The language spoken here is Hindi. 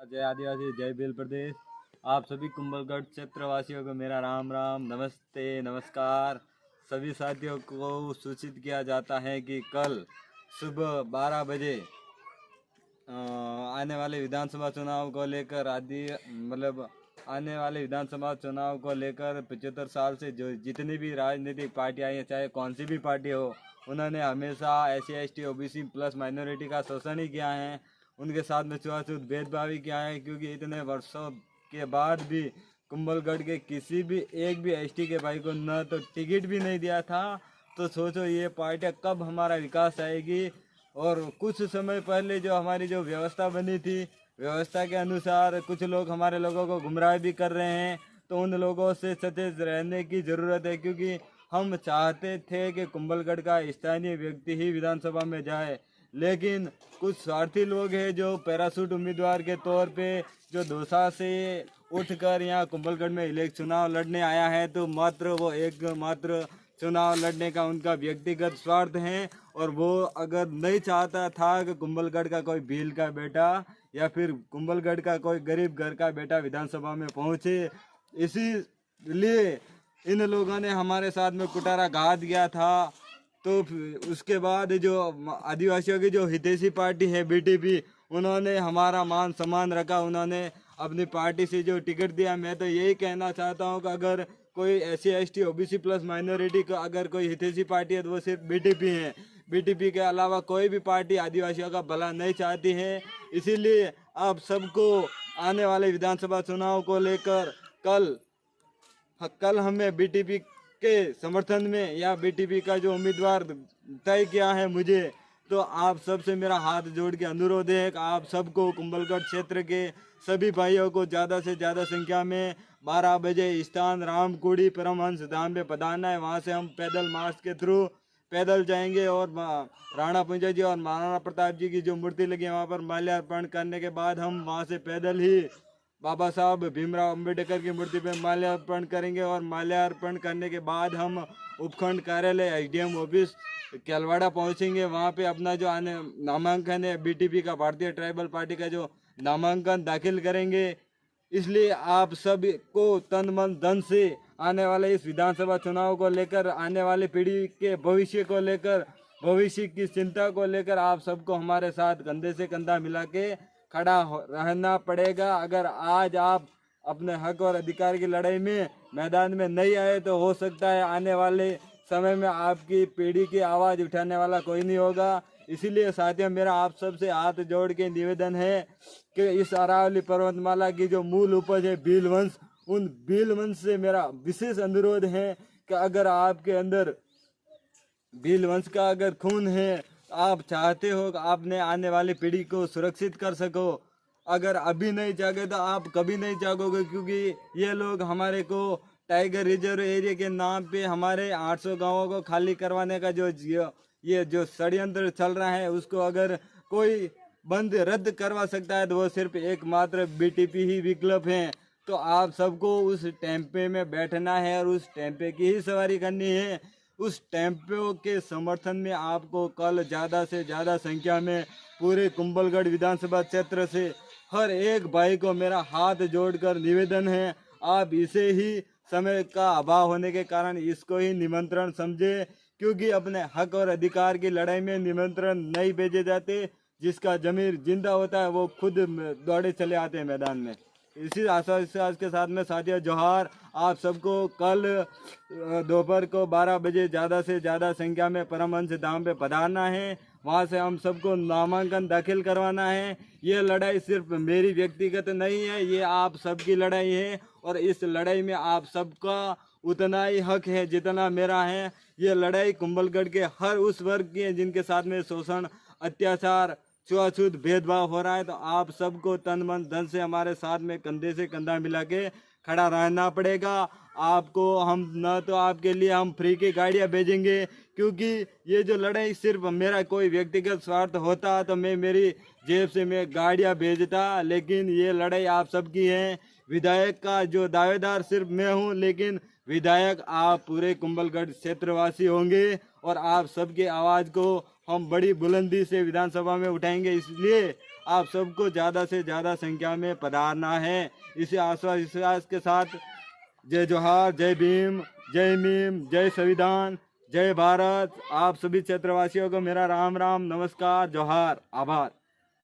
जय आदिवासी, जय भील प्रदेश। आप सभी कुंभलगढ़ क्षेत्रवासियों को मेरा राम राम, नमस्ते, नमस्कार। सभी साथियों को सूचित किया जाता है कि कल सुबह 12 बजे आने वाले विधानसभा चुनाव को लेकर आने वाले विधानसभा चुनाव को लेकर 75 साल से जो जितनी भी राजनीतिक पार्टियां आई हैं, चाहे कौन सी भी पार्टी हो, उन्होंने हमेशा SC ST OBC plus minority का शोषण ही किया है। उनके साथ में छुआछूत भेदभाव ही किया है, क्योंकि इतने वर्षों के बाद भी कुंभलगढ़ के किसी भी एक भी ST के भाई को न तो टिकट भी नहीं दिया था। तो सोचो ये पार्टियां कब हमारा विकास आएगी। और कुछ समय पहले जो हमारी जो व्यवस्था बनी थी, व्यवस्था के अनुसार कुछ लोग हमारे लोगों को गुमराह भी कर रहे हैं। तो उन लोगों से सचेत रहने की ज़रूरत है, क्योंकि हम चाहते थे कि कुंभलगढ़ का स्थानीय व्यक्ति ही विधानसभा में जाए, लेकिन कुछ स्वार्थी लोग हैं जो पैराशूट उम्मीदवार के तौर पे जो दौसा से उठकर यहाँ कुंभलगढ़ में चुनाव लड़ने आया है, तो मात्र चुनाव लड़ने का उनका व्यक्तिगत स्वार्थ है। और वो अगर नहीं चाहता था कि कुंभलगढ़ का कोई भील का बेटा या फिर कुंभलगढ़ का कोई गरीब घर का बेटा विधानसभा में पहुंचे, इसीलिए इन लोगों ने हमारे साथ में कुटारा घात किया था। तो उसके बाद जो आदिवासियों की जो हितैषी पार्टी है BTP, उन्होंने हमारा मान सम्मान रखा, उन्होंने अपनी पार्टी से जो टिकट दिया। मैं तो यही कहना चाहता हूँ कि अगर कोई SC ST OBC plus minority का अगर कोई हितैषी पार्टी है तो वो सिर्फ BTP है। BTP के अलावा कोई भी पार्टी आदिवासियों का भला नहीं चाहती है। इसीलिए आप सबको आने वाले विधानसभा चुनाव को लेकर कल हमें BTP के समर्थन में या BTP का जो उम्मीदवार तय किया है मुझे, तो आप सबसे मेरा हाथ जोड़ के अनुरोध है कि आप सबको कुंभलगढ़ क्षेत्र के सभी भाइयों को ज़्यादा से ज़्यादा संख्या में 12 बजे स्थान रामकुड़ी परमहंस धाम पे पधारना है। वहाँ से हम पैदल मार्च के थ्रू पैदल जाएंगे और राणा पुंजा जी और महाराणा प्रताप जी की जो मूर्ति लगी है वहाँ पर माल्यार्पण करने के बाद हम वहाँ से पैदल ही बाबा साहब भीमराव अंबेडकर की मूर्ति पे माल्यार्पण करेंगे। और माल्यार्पण करने के बाद हम उपखंड कार्यालय SDM ऑफिस केलवाड़ा पहुंचेंगे। वहां पे अपना जो नामांकन है BTP का, भारतीय ट्राइबल पार्टी का जो नामांकन दाखिल करेंगे। इसलिए आप सभी को तन मन धन से आने वाले इस विधानसभा चुनाव को लेकर, आने वाली पीढ़ी के भविष्य को लेकर, भविष्य की चिंता को लेकर आप सबको हमारे साथ कंधे से कंधा मिला के खड़ा रहना पड़ेगा। अगर आज आप अपने हक और अधिकार की लड़ाई में मैदान में नहीं आए तो हो सकता है आने वाले समय में आपकी पीढ़ी की आवाज़ उठाने वाला कोई नहीं होगा। इसीलिए साथियों, मेरा आप सबसे हाथ जोड़ के निवेदन है कि इस अरावली पर्वतमाला की जो मूल उपज है भील वंश, उन भील वंश से मेरा विशेष अनुरोध है कि अगर आपके अंदर भील वंश का अगर खून है, आप चाहते हो कि आपने आने वाली पीढ़ी को सुरक्षित कर सको, अगर अभी नहीं जागे तो आप कभी नहीं जागोगे। क्योंकि ये लोग हमारे को टाइगर रिजर्व एरिया के नाम पे हमारे 800 गांवों को खाली करवाने का ये जो षड्यंत्र चल रहा है, उसको अगर कोई बंद रद्द करवा सकता है तो वो सिर्फ एकमात्र BTP ही विकल्प है। तो आप सबको उस टेम्पे में बैठना है और उस टेम्पे की ही सवारी करनी है। उस टेम्पो के समर्थन में आपको कल ज़्यादा से ज़्यादा संख्या में पूरे कुंभलगढ़ विधानसभा क्षेत्र से हर एक भाई को मेरा हाथ जोड़कर निवेदन है, आप इसे ही समय का अभाव होने के कारण इसको ही निमंत्रण समझे। क्योंकि अपने हक और अधिकार की लड़ाई में निमंत्रण नहीं भेजे जाते, जिसका जमीर जिंदा होता है वो खुद दौड़े चले आते हैं मैदान में। इसी आशा विश्वास के साथ में साथियों, जोहार। आप सबको कल दोपहर को 12 बजे ज़्यादा से ज़्यादा संख्या में परमहंस धाम पे पधारना है। वहाँ से हम सबको नामांकन दाखिल करवाना है। ये लड़ाई सिर्फ मेरी व्यक्तिगत नहीं है, ये आप सबकी लड़ाई है। और इस लड़ाई में आप सबका उतना ही हक है जितना मेरा है। ये लड़ाई कुंभलगढ़ के हर उस वर्ग की है जिनके साथ में शोषण, अत्याचार, छुआछूत भेदभाव हो रहा है। तो आप सबको तन मन धन से हमारे साथ में कंधे से कंधा मिला के खड़ा रहना पड़ेगा। आपको हम न तो आपके लिए हम फ्री की गाड़ियाँ भेजेंगे, क्योंकि ये जो लड़ाई सिर्फ मेरा कोई व्यक्तिगत स्वार्थ होता तो मैं मेरी जेब से मैं गाड़ियाँ भेजता, लेकिन ये लड़ाई आप सबकी है। विधायक का जो दावेदार सिर्फ मैं हूँ, लेकिन विधायक आप पूरे कुंभलगढ़ क्षेत्रवासी होंगे और आप सबकी आवाज़ को हम बड़ी बुलंदी से विधानसभा में उठाएंगे। इसलिए आप सबको ज़्यादा से ज़्यादा संख्या में पधारना है। इसी आश्वास विश्वास के साथ जय जोहार, जय भीम, जय मीम, जय संविधान, जय भारत। आप सभी क्षेत्रवासियों को मेरा राम राम, नमस्कार, जोहार, आभार।